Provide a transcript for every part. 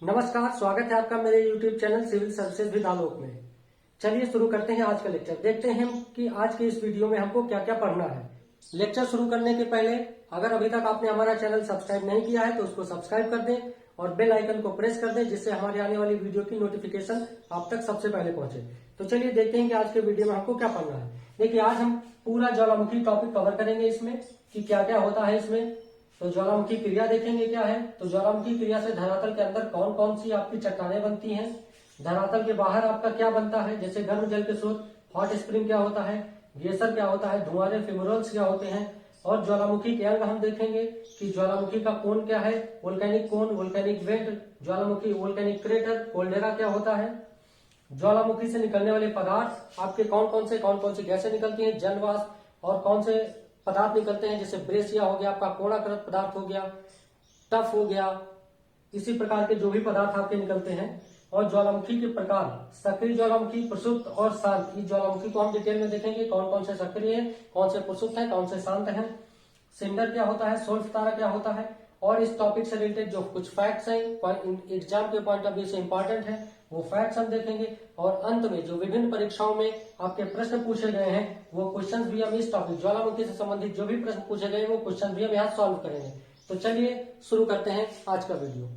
नमस्कार, स्वागत है आपका मेरे YouTube channel civil services with Alok में। चलिए शुरू करते हैं आज का लेक्चर। देखते हैं कि आज के इस वीडियो में हमको क्या क्या पढ़ना है। लेक्चर शुरू करने के पहले अगर अभी तक आपने हमारा चैनल सब्सक्राइब नहीं किया है तो उसको सब्सक्राइब कर दें और बेल आइकन को प्रेस कर दें, जिससे हमारे आने वाली वीडियो की नोटिफिकेशन आप तक सबसे पहले पहुंचे। तो चलिए देखते हैं कि आज के वीडियो में हमको क्या पढ़ना है। देखिए, आज हम पूरा ज्वालामुखी टॉपिक कवर करेंगे इसमें कि क्या क्या होता है इसमें। तो ज्वालामुखी क्रिया देखेंगे क्या है। तो ज्वालामुखी क्रिया से धरातल के अंदर कौन कौन सी आपकी चट्टानें बनती हैं, धरातल के बाहर आपका क्या बनता है, जैसे गर्म जल के स्रोत हॉट स्प्रिंग क्या होता है, गेसर क्या होता है, धुआंरे फ्यूमरल्स क्या होते हैं, और ज्वालामुखी के अंग हम देखेंगे कि ज्वालामुखी का कोण क्या है, वोल्केनिक कोण, वोल्केनिक वेंट, ज्वालामुखी वोल्केनिक क्रेटर, कोल्डेरा क्या होता है, ज्वालामुखी से निकलने वाले पदार्थ आपके कौन कौन सी गैसें निकलती हैं, जल वाष्प, और कौन से पदार्थ निकलते हैं, जैसे ब्रेसिया हो गया, आपका कोणाकृत पदार्थ हो गया, टफ हो गया, इसी प्रकार के जो भी पदार्थ आपके निकलते हैं। और ज्वालामुखी के प्रकार, सक्रिय ज्वालामुखी, प्रसुप्त और शांत। इस ज्वालामुखी को हम डिटेल में देखेंगे, कौन कौन से सक्रिय है, कौन से प्रसुप्त है, कौन से शांत है, सिंडर क्या होता है, सोल्फ तारा क्या होता है, और इस टॉपिक से रिलेटेड जो कुछ फैक्ट्स हैं एग्जाम के पॉइंट ऑफ व्यू से इंपॉर्टेंट है वो फैक्ट्स हम देखेंगे। और अंत में जो विभिन्न परीक्षाओं में आपके प्रश्न पूछे गए हैं वो क्वेश्चंस भी हम इस टॉपिक ज्वालामुखी से संबंधित जो भी प्रश्न पूछे गए वो क्वेश्चन भी हम यहाँ सॉल्व करेंगे। तो चलिए शुरू करते हैं आज का वीडियो।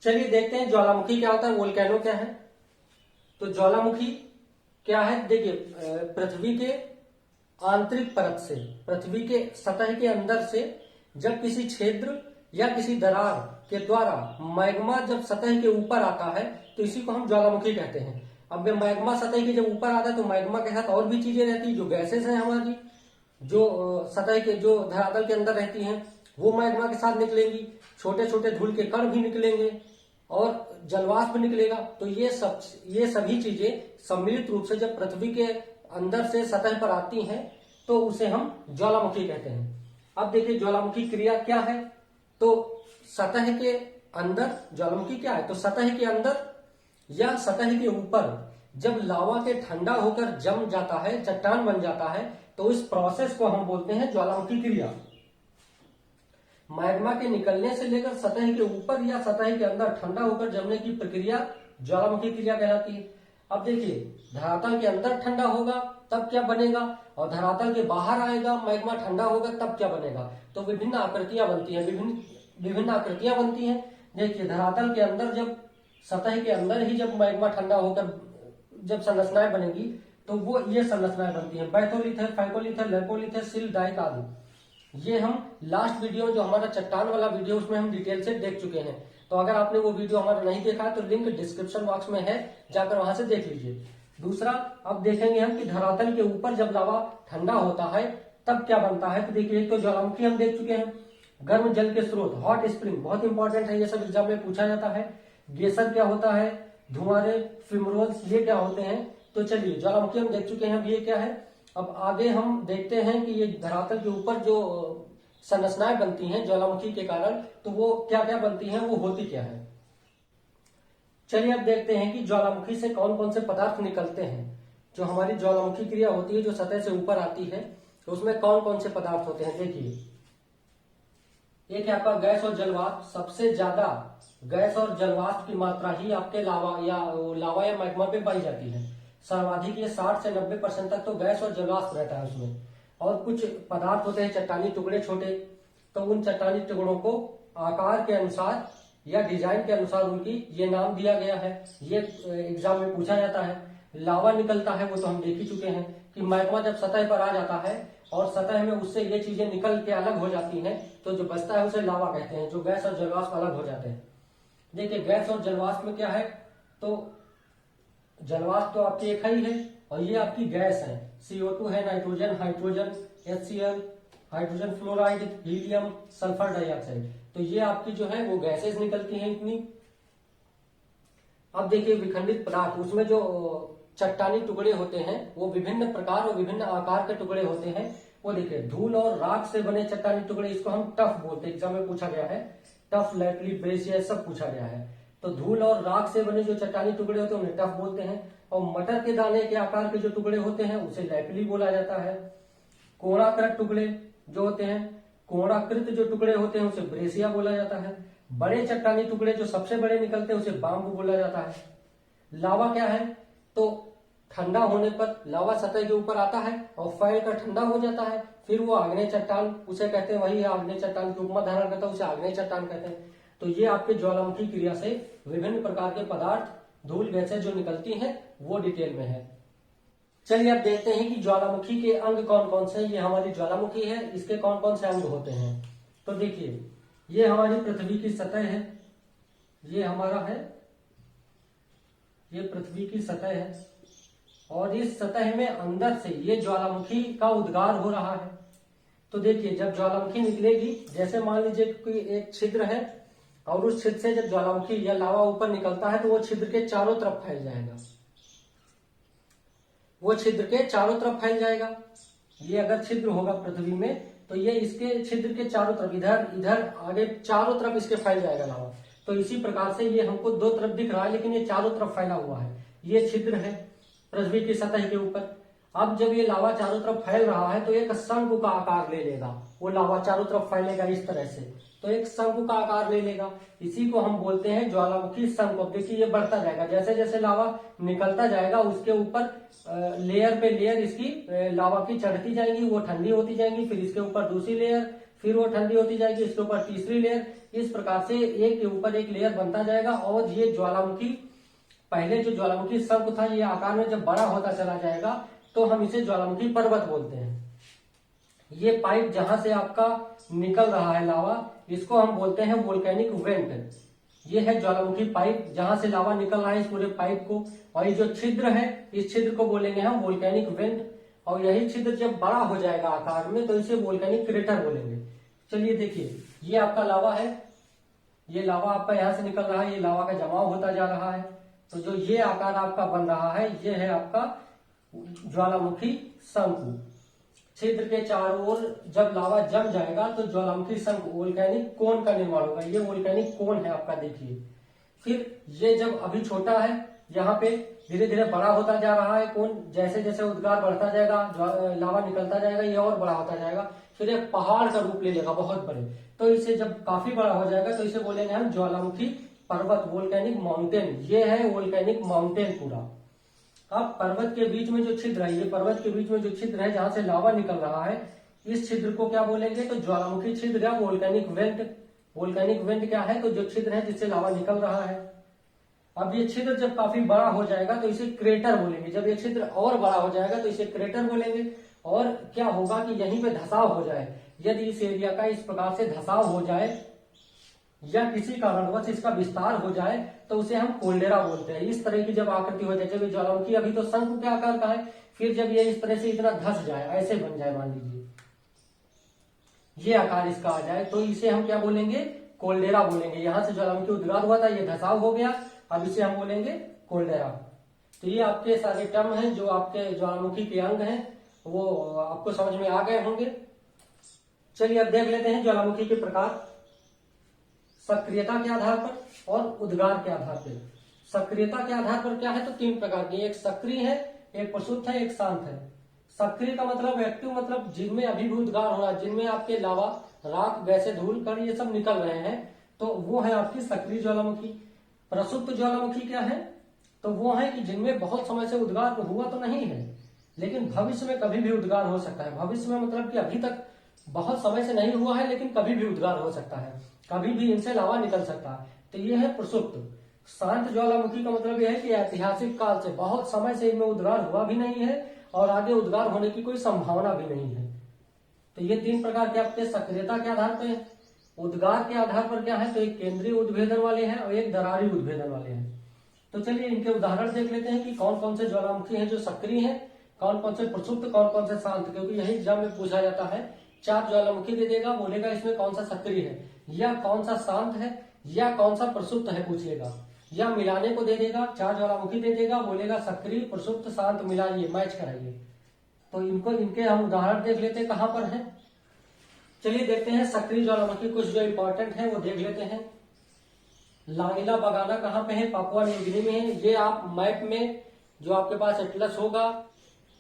चलिए देखते हैं ज्वालामुखी क्या होता है, वोल्केनो क्या है। तो ज्वालामुखी क्या है, देखिए, पृथ्वी के आंतरिक परत से, पृथ्वी के सतह के अंदर से जब किसी क्षेत्र या किसी दरार के द्वारा मैग्मा जब सतह के ऊपर आता है तो इसी को हम ज्वालामुखी कहते हैं। अब मैग्मा सतह के जब ऊपर आता है तो मैग्मा के साथ और भी चीजें रहती है, जो गैसेस हैं हमारी, जो सतह के जो धरातल के अंदर रहती हैं वो मैग्मा के साथ निकलेंगी, छोटे छोटे धूल के कण भी निकलेंगे और जलवाष्प निकलेगा। तो ये सभी चीजें सम्मिलित रूप से जब पृथ्वी के अंदर से सतह पर आती हैं तो उसे हम ज्वालामुखी कहते हैं। अब देखिए ज्वालामुखी क्रिया क्या है। तो सतह के अंदर ज्वालामुखी क्या है, तो सतह के अंदर या सतह के ऊपर जब लावा के ठंडा होकर जम जाता है, चट्टान बन जाता है, तो इस प्रोसेस को हम बोलते हैं ज्वालामुखी क्रिया। मैग्मा के निकलने से लेकर सतह के ऊपर या सतह के अंदर ठंडा होकर जमने की प्रक्रिया ज्वालामुखी क्रिया कहलाती है। अब देखिए, धरातल के अंदर ठंडा होगा तब क्या बनेगा, और धरातल के बाहर आएगा मैग्मा ठंडा होगा तब क्या बनेगा। तो विभिन्न आकृतियां बनती हैं, विभिन्न आकृतियां बनती हैं। देखिए, धरातल के अंदर जब सतह के अंदर ही जब मैग्मा ठंडा होकर जब संरचनाएं बनेगी तो वो ये संरचनाएं बनती हैं, बैथोलिथ, फाइकोलिथ, लेपोलिथ, सिल डाइक आदि। ये हम लास्ट वीडियो जो हमारा चट्टान वाला वीडियो उसमें हम डिटेल से देख चुके हैं। तो अगर आपने वो वीडियो हमारा नहीं देखा है तो लिंक डिस्क्रिप्शन बॉक्स में है, जाकर वहां से देख लीजिए। दूसरा, अब देखेंगे हम कि धरातल के ऊपर जब लावा ठंडा होता है तब क्या बनता है। तो देखिए, एक तो ज्वालामुखी हम देख चुके हैं, गर्म जल के स्रोत हॉट स्प्रिंग बहुत इंपॉर्टेंट है, ये सब एग्जाम में पूछा जाता है। गेसर क्या होता है, धुआंरे फ्यूमरल्स ये क्या होते हैं। तो चलिए, ज्वालामुखी हम देख चुके हैं, अब ये क्या है। अब आगे हम देखते हैं कि ये धरातल के ऊपर जो संरचनाएं बनती हैं ज्वालामुखी के कारण, तो वो क्या क्या बनती हैं, वो होती क्या है। चलिए अब देखते हैं कि ज्वालामुखी से कौन कौन से पदार्थ निकलते हैं। जो हमारी ज्वालामुखी क्रिया होती है, जो सतह से ऊपर आती है, तो उसमें कौन कौन से पदार्थ होते हैं। देखिए, एक है आपका गैस और जलवाष्प। सबसे ज्यादा गैस और जलवाष्प की मात्रा ही आपके लावा या मैग्मा पे पाई जाती है। सर्वाधिक ये 60 से 90% तक तो गैस और जलवाष्प रहता है उसमें। और कुछ पदार्थ होते हैं चट्टानी टुकड़े छोटे, तो उन चट्टानी टुकड़ों को आकार के अनुसार या डिजाइन के अनुसार उनकी ये नाम दिया गया है। ये एग्जाम में पूछा जाता है। लावा निकलता है वो तो हम देख ही चुके हैं कि मैग्मा जब सतह पर आ जाता है और सतह में उससे ये चीजें निकल के अलग हो जाती हैं, तो जो बचता है उसे लावा कहते हैं, जो गैस और जलवाष्प अलग हो जाते हैं। देखिए, गैस और जलवाष्प में क्या है, तो जलवाष्प तो आपकी एक ही है और ये आपकी गैस है। CO2 है, nitrogen, hydrogen, HCl, hydrogen fluoride, helium, sulphur dioxide. तो ये आपकी जो है वो गैसेस निकलती हैं इतनी। अब देखिए, विखंडित पदार्थ, उसमें जो चट्टानी टुकड़े होते हैं वो विभिन्न प्रकार और विभिन्न आकार के टुकड़े होते हैं। वो देखिए, धूल और राख से बने चट्टानी टुकड़े, इसको हम टफ बोलते हैं, एग्जाम में पूछा गया है। टफ, लैटली, ब्रेसिया सब पूछा गया है। तो धूल और राख से बने जो चट्टानी टुकड़े होते हैं उन्हें टफ बोलते हैं। और मटर के दाने के आकार के जो टुकड़े होते हैं उसे लैटली बोला जाता है। कोणाकृत टुकड़े जो होते हैं, कोणाकृत जो टुकड़े होते हैं उसे ब्रेसिया बोला जाता है। बड़े चट्टानी टुकड़े जो सबसे बड़े निकलते हैं उसे बाम्ब बोला जाता है। लावा क्या है, तो ठंडा होने पर लावा सतह के ऊपर आता है और फैल कर ठंडा हो जाता है, फिर वो आग्नेय चट्टान उसे कहते हैं, वही आग्नेय चट्टान की उपमा धारण करता है, उसे आग्नेय चट्टान कहते हैं। तो ये आपके ज्वालामुखी क्रिया से विभिन्न प्रकार के पदार्थ, धूल, गैसें जो निकलती हैं वो डिटेल में है। चलिए अब देखते हैं कि ज्वालामुखी के अंग कौन कौन से हैं। ये हमारी ज्वालामुखी है, इसके कौन कौन से अंग होते हैं। तो देखिए, ये हमारी पृथ्वी की सतह है, ये हमारा है, ये पृथ्वी की सतह है, और इस सतह में अंदर से ये ज्वालामुखी का उद्गार हो रहा है। तो देखिए, जब ज्वालामुखी निकलेगी, जैसे मान लीजिए कोई एक छिद्र है और उस छिद्र से जब ज्वालामुखी या लावा ऊपर निकलता है तो वो छिद्र के चारों तरफ फैल जाएगा, वो छिद्र के चारों तरफ फैल जाएगा। ये अगर छिद्र होगा पृथ्वी में तो ये इसके छिद्र के चारों तरफ, इधर इधर आगे चारों तरफ इसके फैल जाएगा लावा। तो इसी प्रकार से ये हमको दो तरफ दिख रहा है लेकिन ये चारों तरफ फैला हुआ है। ये छिद्र है पृथ्वी की सतह के ऊपर। अब जब ये लावा चारों तरफ फैल रहा है तो एक शंकु का आकार ले लेगा, वो लावा चारों तरफ फैलेगा इस तरह से, तो एक शंकु का आकार ले लेगा। इसी को हम बोलते हैं ज्वालामुखी शंकु। देखिए, ये बढ़ता जाएगा, जैसे जैसे लावा निकलता जाएगा उसके ऊपर लेयर पे लेयर इसकी लावा की चढ़ती जाएगी, वो ठंडी होती जाएंगी, फिर इसके ऊपर दूसरी लेयर, फिर वो ठंडी होती जाएगी, इसके ऊपर तीसरी लेयर। इस प्रकार से एक के ऊपर एक लेयर बनता जाएगा। और ये ज्वालामुखी, पहले जो ज्वालामुखी शंकु था, ये आकार में जब बड़ा होता चला जाएगा तो हम इसे ज्वालामुखी पर्वत बोलते हैं। ये पाइप जहां से आपका निकल रहा है लावा, इसको हम बोलते हैं वोल्केनिक वेंट। ये है ज्वालामुखी पाइप, जहां से लावा निकल रहा है इस पूरे पाइप को। और ये जो छिद्र है, इस छिद्र को बोलेंगे हम वोल्केनिक वेंट। और यही छिद्र जब बड़ा हो जाएगा आकार में तो इसे वोल्केनिक क्रेटर बोलेंगे। चलिए देखिए, ये आपका लावा है, ये लावा आपका यहाँ से निकल रहा है, ये लावा का जमाव होता जा रहा है। तो जो ये आकार आपका बन रहा है, ये है आपका ज्वालामुखी शंकु। छिद्र के चारों ओर जब लावा जम जाएगा तो ज्वालामुखी शंकु, वोल्केनिक कोन का निर्माण होगा। ये वोल्केनिक कोन है आपका, देखिए। फिर ये जब अभी छोटा है, यहाँ पे धीरे धीरे बड़ा होता जा रहा है कोन, जैसे जैसे उद्गार बढ़ता जाएगा, लावा निकलता जाएगा, ये और बड़ा होता जाएगा, फिर एक पहाड़ का रूप ले लेगा बहुत बड़े। तो इसे जब काफी बड़ा हो जाएगा तो इसे बोलेंगे हम ज्वालामुखी पर्वत, वोल्केनिक माउंटेन। ये है वोल्केनिक माउंटेन पूरा। अब पर्वत के बीच में जो छिद्र है, ये पर्वत के बीच में जो छिद्र है जहां से लावा निकल रहा है, इस छिद्र को क्या बोलेंगे, तो ज्वालामुखी छिद्र या वोल्केनिक वेंट। वोल्केनिक वेंट क्या है, तो जो छिद्र है जिससे लावा निकल रहा है। अब ये छिद्र जब काफी बड़ा हो जाएगा तो इसे क्रेटर बोलेंगे। जब ये छिद्र और बड़ा हो जाएगा तो इसे क्रेटर बोलेंगे। और क्या होगा कि यहीं पे धसाव हो जाए, यदि इस एरिया का इस प्रकार से धसाव हो जाए या किसी कारणवश इसका विस्तार हो जाए तो उसे हम कोल्डेरा बोलते हैं। इस तरह की जब आकृति हो जाए, जब ये ज्वालामुखी अभी तो शंकु के आकार का है, फिर जब ये इस तरह से इतना धस जाए, ऐसे बन जाए, मान लीजिए ये आकार इसका आ जाए, तो इसे हम क्या बोलेंगे, कोल्डेरा बोलेंगे। यहां से ज्वालामुखी उद्गार हुआ था, ये धसाव हो गया, अब इसे हम बोलेंगे कोल्डेरा। तो ये आपके सारे टर्म हैं जो आपके ज्वालामुखी के अंग हैं, वो आपको समझ में आ गए होंगे। चलिए अब देख लेते हैं ज्वालामुखी के प्रकार, सक्रियता के आधार पर और उद्गार के आधार पर। सक्रियता के आधार पर क्या है, तो तीन प्रकार की, एक सक्रिय है, एक प्रसुप्त है, एक शांत है। सक्रिय का मतलब एक्टिव, मतलब जिनमें अभी भी उद्गार हो रहा है, जिनमें आपके लावा, राख, गैसें, धूल, कण ये सब निकल रहे हैं, तो वो है आपकी सक्रिय ज्वालामुखी। प्रसुप्त ज्वालामुखी क्या है, तो वो है कि जिनमें बहुत समय से उद्गार हुआ तो नहीं है लेकिन भविष्य में कभी भी उद्गार हो सकता है। भविष्य में मतलब कि अभी तक बहुत समय से नहीं हुआ है लेकिन कभी भी उद्गार हो सकता है, कभी भी इनसे लावा निकल सकता है, तो ये है प्रसुप्त। शांत ज्वालामुखी का मतलब यह है कि ऐतिहासिक काल से बहुत समय से इनमें उद्गार हुआ भी नहीं है और आगे उद्गार होने की कोई संभावना भी नहीं है। तो ये तीन प्रकार के आपके सक्रियता के आधार पर है। उद्गार के आधार पर क्या है, तो एक केंद्रीय उद्भेदन वाले हैं और एक दरारी उद्भेदन वाले हैं। तो चलिए इनके उदाहरण देख लेते हैं कि कौन कौन से ज्वालामुखी हैं जो सक्रिय हैं, कौन कौन से प्रसुप्त, कौन कौन से शांत, क्योंकि यही एग्जाम में पूछा जाता है। चार ज्वालामुखी दे देगा, बोलेगा इसमें कौन सा सक्रिय है या कौन सा शांत है या कौन सा प्रसुप्त है पूछेगा, या मिलाने को दे देगा, चार ज्वालामुखी दे देगा, बोलेगा सक्रिय, प्रसुप्त, शांत मिलाइए, मैच कराइए। तो इनको, इनके हम उदाहरण देख लेते हैं कहां पर है। चलिए देखते हैं सक्रिय ज्वालामुखी, कुछ जो इंपॉर्टेंट है वो देख लेते हैं। लांगिला बगाना कहाँ पे है, पापुआ न्यू गिनी में है। ये आप मैप में जो आपके पास एटलस होगा,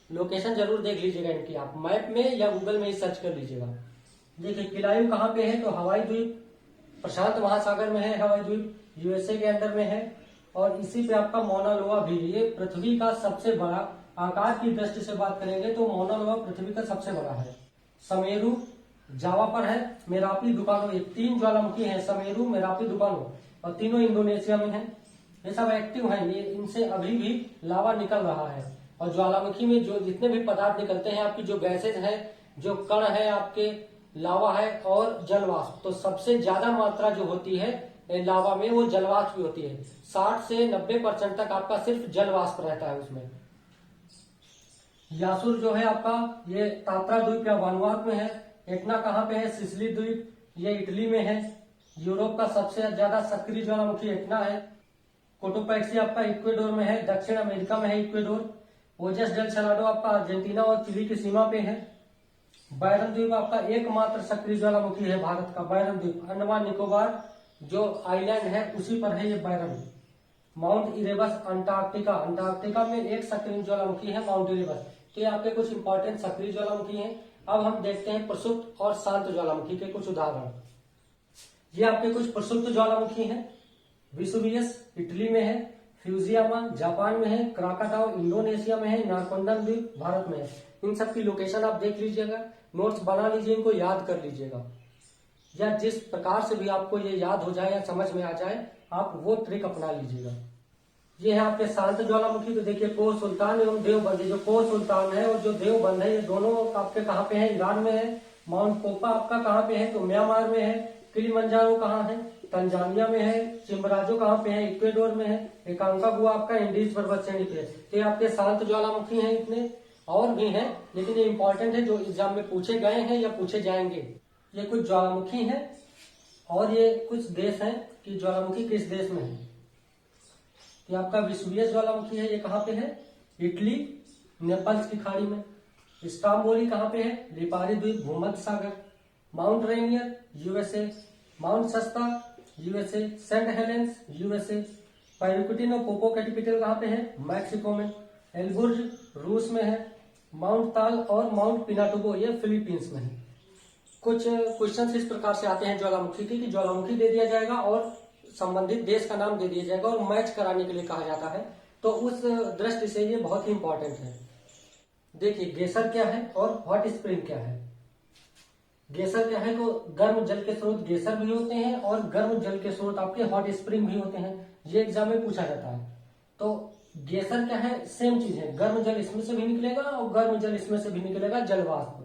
लोकेशन जरूर देख लीजिएगा इनकी, आप मैप में या गूगल में ही सर्च कर लीजिएगा। देखिए किलायू कहाँ पे है, तो हवाई द्वीप, प्रशांत महासागर में है हवाई द्वीप, यूएसए के अंडर में है। और इसी पे आपका मौना लोआ भी, ये पृथ्वी का सबसे बड़ा, आकार की दृष्टि से बात करेंगे तो मौना लोआ पृथ्वी का सबसे बड़ा है। समेरु जावा पर है, मेरापी दुकानो, ये 3 ज्वालामुखी हैं, समेरु, मेरापी, दुकानो, और तीनों इंडोनेशिया में है। ये सब एक्टिव हैं, ये इनसे अभी भी लावा निकल रहा है। और ज्वालामुखी में जो जितने भी पदार्थ निकलते हैं, आपकी जो गैसेज है, जो कण है, आपके लावा है और जलवाष्प, तो सबसे ज्यादा मात्रा जो होती है लावा में वो जलवाष्प भी होती है। 60 से 90% तक आपका सिर्फ जलवाष्प रहता है उसमें। यासुर जो है आपका, ये तात्रा द्वीप या वानुआतु में है। एटना कहाँ पे है? सिसिली द्वीप, ये इटली में है। यूरोप का सबसे ज्यादा सक्रिय ज्वालामुखी एटना है। कोटोपैक्सी आपका इक्वेडोर में है, दक्षिण अमेरिका में है इक्वेडोर। ओजस डेल सलाडो आपका अर्जेंटीना और चिली की सीमा पे है। बायरन द्वीप आपका एकमात्र सक्रिय ज्वालामुखी है भारत का, बायरन द्वीप, अंडमान निकोबार जो आइलैंड है उसी पर है ये Byron. Mount Erebus Antarctica, Antarctica में एक सक्रिय ज्वालामुखी है माउंट इरेबस। तो ये आपके कुछ इंपॉर्टेंट सक्रिय ज्वालामुखी हैं। अब हम देखते हैं प्रसुप्त और शांत ज्वालामुखी के कुछ उदाहरण। ये आपके कुछ प्रसुप्त ज्वालामुखी हैं। विसुवियस इटली में है, फ्यूजियामा जापान में है, क्राकाटाओ इंडोनेशिया में है, नारकोंडम द्वीप भारत में है। इन सब की लोकेशन आप देख लीजिएगा, नोट्स बना लीजिए, इनको याद कर लीजिएगा, या जिस प्रकार से भी आपको ये याद हो जाए या समझ में आ जाए आप वो ट्रिक अपना लीजिएगा। ये है आपके शांत ज्वालामुखी। तो देखिए कोह सुल्तान एवं देवबंद, जो कोह सुल्तान है और जो देवबंद है, ये दोनों आपके कहाँ पे है? ईरान में है। माउंट पोपा आपका कहाँ पे है? तो म्यांमार में है। किलिमंजारो कहाँ है? तंजानिया में है। चिम्बराजो कहाँ पे है? इक्वेडोर में है। एकांकागुआ आपका इंडीज पर्वत श्रेणी पे है। तो ये आपके शांत ज्वालामुखी हैं। इतने और भी हैं, लेकिन ये इंपॉर्टेंट है जो एग्जाम में पूछे गए हैं या पूछे जाएंगे। ये कुछ ज्वालामुखी हैं और ये कुछ देश हैं कि ज्वालामुखी किस देश में है। ये आपका विसुवियस ज्वालामुखी है, ये कहाँ पे है? इटली, नेपाल की खाड़ी में। स्टाम्बोली कहाँ पे है? लिपारी द्वीप, भूमध्य सागर। माउंट रेनियर यूएसए, माउंट सस्ता यूएसए, सेंट हेलेंस यूएसए। पैरुकुटिनो पोपोकैटिपिटल कहाँ पे है? मैक्सिको में। एलबुर्ज रूस में है। माउंट ताल और माउंट पिनाटुबो ये फिलीपींस में है। कुछ क्वेश्चन इस प्रकार से आते हैं ज्वालामुखी के, कि ज्वालामुखी दे दिया जाएगा और संबंधित देश का नाम दे दिया जाएगा और मैच कराने के लिए कहा जाता है। तो उस दृष्टि से ये बहुत ही इंपॉर्टेंट है। देखिए गेसर क्या है और हॉट स्प्रिंग क्या है। गेसर क्या है? तो गर्म जल के स्रोत गेसर भी होते हैं और गर्म जल के स्रोत आपके हॉट स्प्रिंग भी होते हैं। ये एग्जाम में पूछा जाता है। तो गेसर क्या है? सेम चीज है, गर्म जल इसमें से भी निकलेगा और गर्म जल इसमें से भी निकलेगा, जलवाष्प।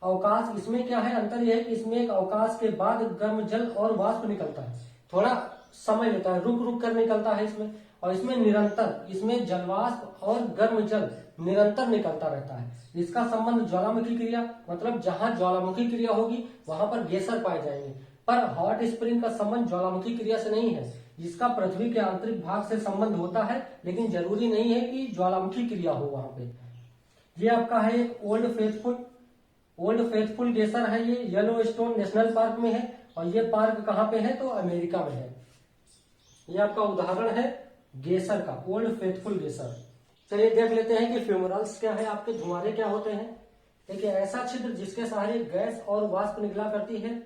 अवकाश इसमें क्या है? अंतर यह है कि इसमें एक अवकाश के बाद गर्म जल और वाष्प निकलता है, थोड़ा समय लेता है, रुक रुक कर निकलता है इसमें। और इसमें निरंतर, इसमें जलवाष्प और गर्म जल निरंतर निकलता रहता है। इसका संबंध ज्वालामुखी क्रिया, मतलब जहां ज्वालामुखी क्रिया होगी वहां पर गेसर पाए जाएंगे। पर हॉट स्प्रिंग का संबंध ज्वालामुखी क्रिया से नहीं है, जिसका पृथ्वी के आंतरिक भाग से संबंध होता है, लेकिन जरूरी नहीं है कि ज्वालामुखी क्रिया हो वहां पे। ये आपका है एक ओल्ड फेथफुल गेसर है। ये येलोस्टोन नेशनल पार्क में है और ये पार्क कहाँ पे है? तो अमेरिका में है। ये आपका उदाहरण है गेसर का, ओल्ड फेथफुल गेसर। चलिए देख लेते हैं कि फ्यूमरल्स क्या है, आपके धुआरे क्या होते हैं। देखिए ऐसा छिद्र जिसके सहारे गैस और वाष्प निकला करती है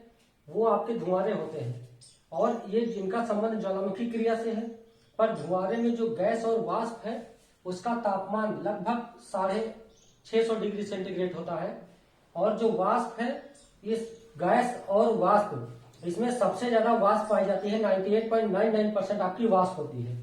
वो आपके धुआरे होते हैं, और ये जिनका संबंध ज्वालामुखी क्रिया से है। पर धुआरे में जो गैस और वाष्प है उसका तापमान लगभग 650 डिग्री सेंटीग्रेड होता है, और जो वाष्प है, इस गैस और वाष्प, इसमें सबसे ज्यादा वाष्प पाई जाती है। 98.99% आपकी वाष्प होती है।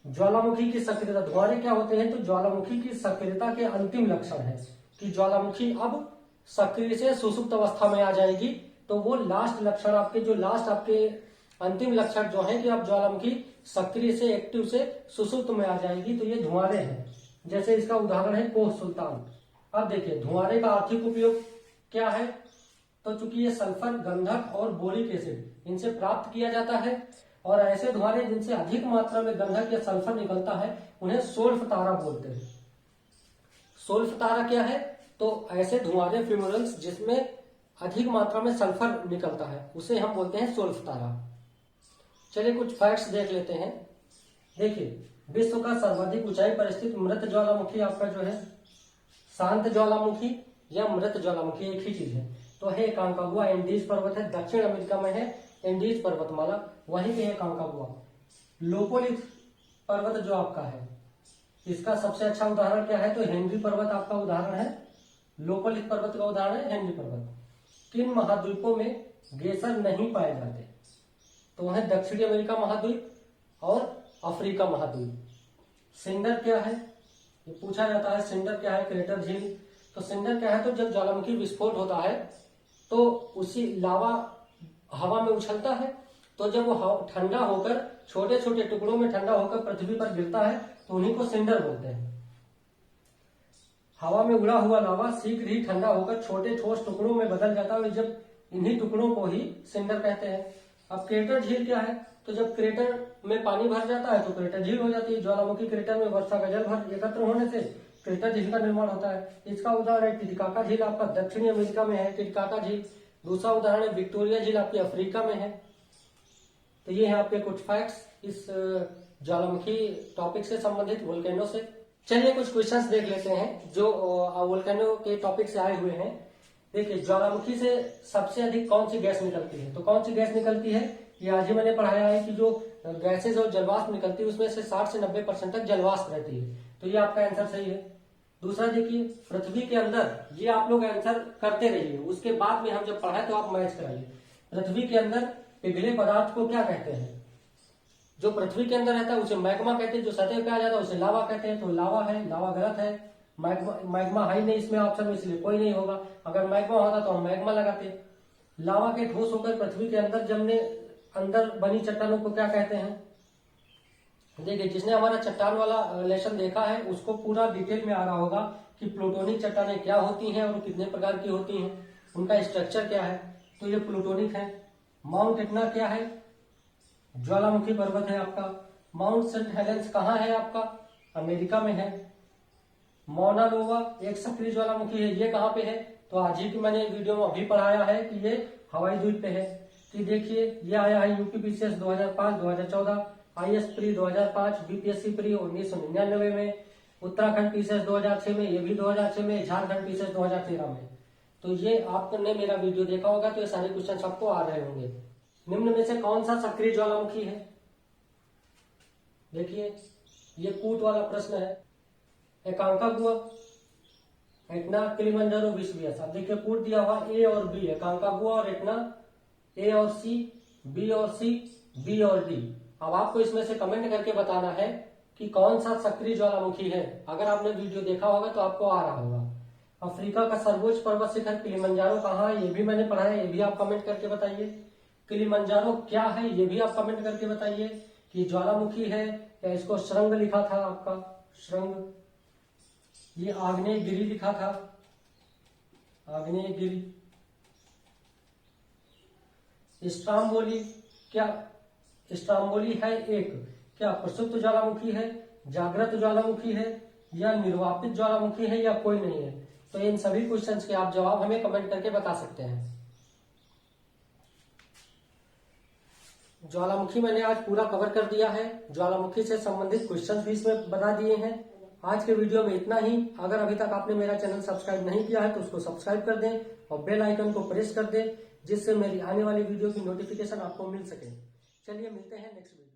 ज्वालामुखी की सक्रियता, धुआरे क्या होते हैं? तो ज्वालामुखी की सक्रियता के अंतिम लक्षण है कि ज्वालामुखी अब सक्रिय से सुसुप्त अवस्था में आ जाएगी। तो वो लास्ट लक्षण आपके, जो लास्ट आपके अंतिम लक्षण जो है कि अब ज्वालामुखी सक्रिय से, एक्टिव से सुसुप्त में आ जाएगी, तो ये धुआरे हैं। जैसे इसका उदाहरण है कोह सुल्तान। अब देखिए धुआरे का आर्थिक उपयोग क्या है? तो चूंकि ये सल्फर, गंधक और बोरिक एसिड इनसे प्राप्त किया जाता है, और ऐसे धुआरे जिनसे अधिक मात्रा में गंधक या सल्फर निकलता है उन्हें सोल्फ तारा बोलते हैं। सोल्फ तारा क्या है? तो ऐसे धुआरे फ्यूमरल्स जिसमें अधिक मात्रा में सल्फर निकलता है उसे हम बोलते हैं सोल्फ तारा। चलिए कुछ फैक्ट्स देख लेते हैं। देखिए विश्व का सर्वाधिक ऊंचाई पर स्थित मृत ज्वालामुखी आपका जो है शांत ज्वालामुखी या मृत ज्वालामुखी एक ही चीज है, तो है एकांकागुआ एंडीज पर्वत है, दक्षिण अमेरिका में है। एंडीज पर्वतमाला, वहीं पे है कांकागुआ। लोपोलिथ पर्वत जो आपका है, इसका सबसे अच्छा उदाहरण क्या है? तो हेनरी पर्वत आपका उदाहरण है। लोपोलिथ पर्वत का उदाहरण है हेनरी पर्वत। किन महाद्वीपों में ग्लेशियर नहीं पाए जाते? तो है दक्षिणी अमेरिका महाद्वीप और अफ्रीका महाद्वीप। सिंडर क्या है? ये पूछा जाता है, सिंडर क्या है? क्रेटर झील। तो सिंडर क्या है? तो जब ज्वालामुखी विस्फोट होता है तो उसी लावा हवा में उछलता है, तो जब वो ठंडा होकर छोटे छोटे टुकड़ों में ठंडा होकर पृथ्वी पर गिरता है तो उन्हीं को सिंडर बोलते हैं। हवा में उड़ा हुआ लावा शीघ्र ही ठंडा होकर छोटे ठोस टुकड़ों में बदल जाता है, जब इन्हीं टुकड़ों को ही सिंडर कहते हैं। अब क्रेटर झील क्या है? तो जब क्रेटर में पानी भर जाता है तो क्रेटर झील हो जाती है। ज्वालामुखी क्रेटर में वर्षा का जल भर एकत्र होने से क्रेटर झील का निर्माण होता है। इसका उदाहरण है टिटिकाका झील, आपका दक्षिणी अमेरिका में है टिटिकाका झील। दूसरा उदाहरण है विक्टोरिया झील, आपकी अफ्रीका में है। तो ये है आपके कुछ फैक्ट्स इस ज्वालामुखी टॉपिक से संबंधित, वोल्केनो से। चलिए कुछ क्वेश्चंस देख लेते हैं जो वोल्केनो के टॉपिक से आए हुए हैं। देखिए, ज्वालामुखी से सबसे अधिक कौन सी गैस निकलती है? तो कौन सी गैस निकलती है? ये आज ही मैंने पढ़ाया है कि जो गैसेज और जलवाष्प निकलती है उसमें से 60 से 90% तक जलवाष्प रहती है। तो ये आपका आंसर सही है। दूसरा देखिए, पृथ्वी के अंदर, ये आप लोग आंसर करते रहिए, उसके बाद में हम जब पढ़ाए तो आप मैच कराइए। पृथ्वी के अंदर पिघले पदार्थ को क्या कहते हैं? जो पृथ्वी के अंदर रहता है उसे मैग्मा कहते हैं, जो सतह पे आ जाता है उसे लावा कहते हैं। तो लावा है, लावा गलत है। मैग्मा है नहीं इसमें ऑप्शन में, इसलिए कोई नहीं होगा। अगर मैग्मा होता तो हम मैग्मा लगाते। लावा के ठोस होकर पृथ्वी के अंदर जमने अंदर बनी चट्टानों को क्या कहते हैं? देखिए, जिसने हमारा चट्टान वाला लेसन देखा है उसको पूरा डिटेल में आ रहा होगा कि प्लूटोनिक चट्टानें क्या होती हैं और कितने प्रकार की होती हैं, उनका स्ट्रक्चर क्या है। तो ये प्लूटोनिक है। माउंट एटना क्या है? ज्वालामुखी पर्वत है आपका। माउंट सेंट हेलेंस कहाँ है आपका? अमेरिका में है। मौना लोवा एक सक्रिय ज्वालामुखी है, ये कहाँ पे है? तो आज ही की मैंने वीडियो में अभी पढ़ाया है कि ये हवाई द्वीप पे है। तो देखिए, ये आया है UPPCS 2005, 2014, IAS pre 2005, BPSC pre 1999 में, उत्तराखंड पीसीएस 2006 में, ये भी 2006 में, झारखंड पीसीएस 2013 में। तो ये आपने मेरा वीडियो देखा होगा तो ये सारे क्वेश्चन आपको आ रहे होंगे। निम्न में से कौन सा सक्रिय ज्वालामुखी है? देखिए, ये कूट वाला प्रश्न है। कांकागुआ, एटना, किलिमंजारो, विश्ववियास। अब देखिए, कूट दिया हुआ ए और बी है, कांकागुआ और एटना, ए और सी, बी और सी, बी और डी। अब आपको इसमें से कमेंट करके बताना है कि कौन सा सक्रिय ज्वालामुखी है। अगर आपने वीडियो देखा होगा तो आपको आ रहा होगा। अफ्रीका का सर्वोच्च पर्वत शिखर किलिमंजारो कहाँ है? ये भी मैंने पढ़ा है, ये भी आप कमेंट करके बताइए। किलिमंजारो क्या है? ये भी आप कमेंट करके बताइए कि ज्वालामुखी है या इसको श्रृंग लिखा था आपका, श्रृंग। ये आग्नेयगिरी लिखा था, आग्नेयगिरी। स्ट्राम्बोली क्या? स्ट्राम्बोली है एक, क्या प्रसुप्त ज्वालामुखी है, जागृत ज्वालामुखी है, या निर्वापित ज्वालामुखी है, या कोई नहीं है? तो इन सभी क्वेश्चंस के आप जवाब हमें कमेंट करके बता सकते हैं। ज्वालामुखी मैंने आज पूरा कवर कर दिया है। ज्वालामुखी से संबंधित क्वेश्चंस भी इसमें बता दिए हैं। आज के वीडियो में इतना ही। अगर अभी तक आपने मेरा चैनल सब्सक्राइब नहीं किया है तो उसको सब्सक्राइब कर दें और बेल आइकन को प्रेस कर दें, जिससे मेरी आने वाली वीडियो की नोटिफिकेशन आपको मिल सके। चलिए, मिलते हैं नेक्स्ट वीडियो।